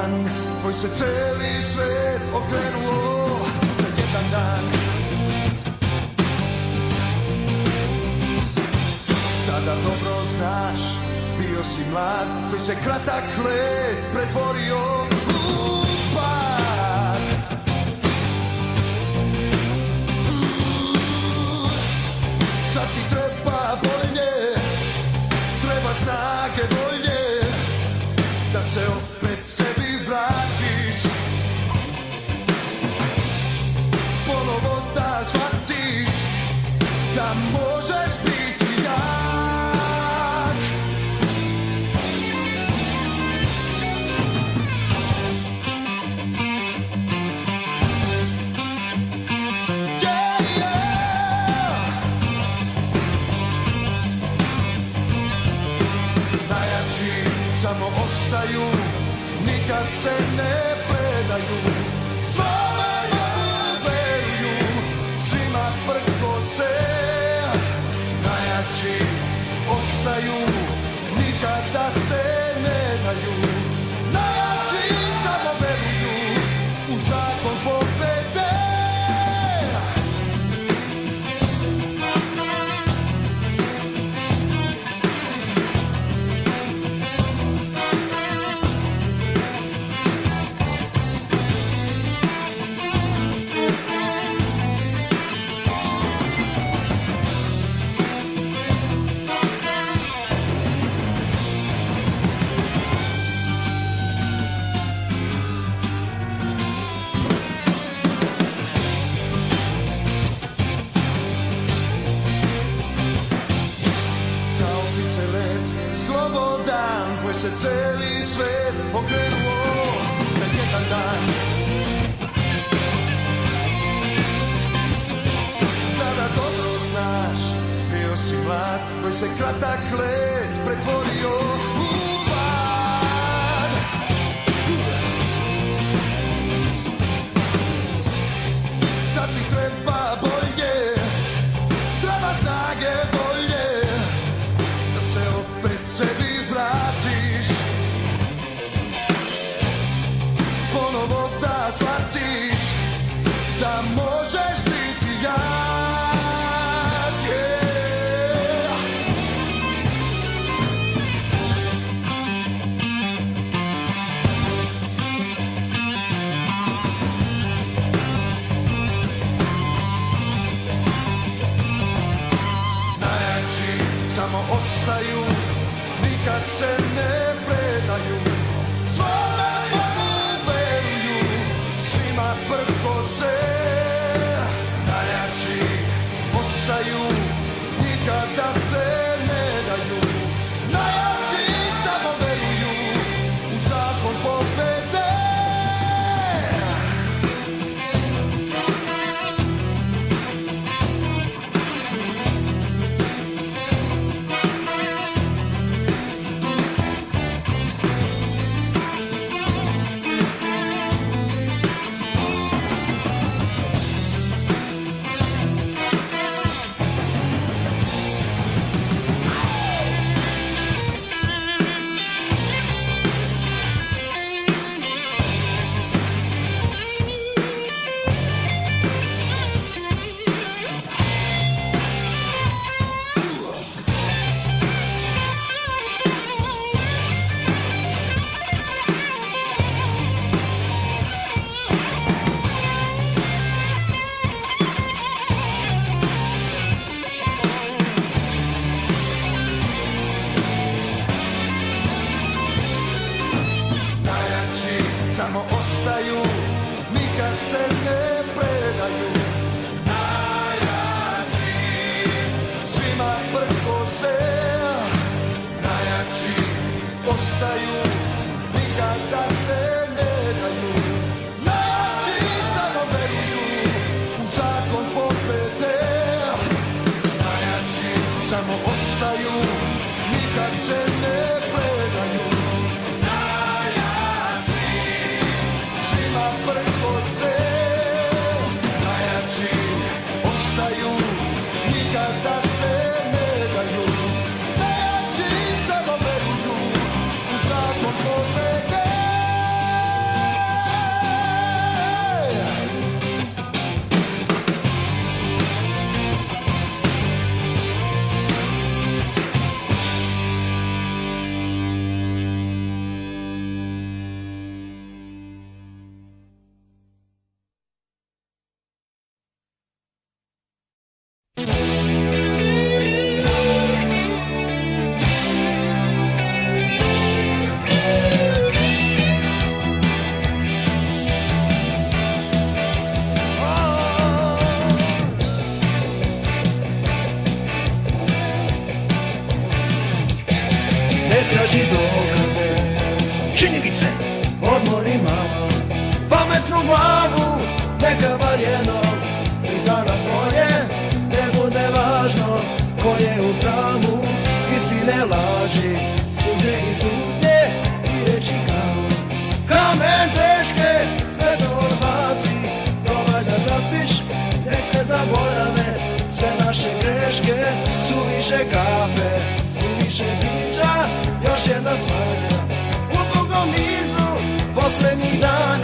dan tvoj se celi svet okrenuo za jedan dan. Sada dobro znaš, bio si mlad, tvoj se kratak let pretvorio u pad. Sad ti treba bolje, treba snage volje, da se opet sebi vratiš, ponovo da shvatiš da možeš biti jak. Yeah, yeah. Najjači samo ostaju, nikad se ne predaju, svome Bogu veruju, svima prkose. Najjači ostaju, nikada se ne daju, najjači samo veruju u zakon pobede. Se celi svet okrenuo za jedan dan. Sada dobro znaš, bio si mlad, tvoj se kratak let pretvorio u pad. Sad ti treba bolje, treba snage volje, da se opet sebi vratiš, ponovo da shvatiš da možeš biti jak. Yeah. Najjači samo ostaju, nikad se ne predaju, svome Bogu veruju, svima prkose. Najjači ostaju, nikada se ne daju, najjači samo veruju u zakon pobede. Samo ostaju, nikad se ne predaju, najjači, svima prkose. Najjači ostaju, nikada se ne daju, najjači samo veruju u zakon pobede. Najjači samo ostaju, nikad se ne predaju, prkose. Najjači ostaju, nikada se ne daju, najjači samo veruju u zakon pobede. važno ko je u pravu, istine laži, suze i sudnje i reči kamen teške, sve to odbaci, probaj da zaspiš, nek se zaborave sve naše greške, suviše kafe, suviše priča, još jedna svađa u dugom nizu poslednjih dana.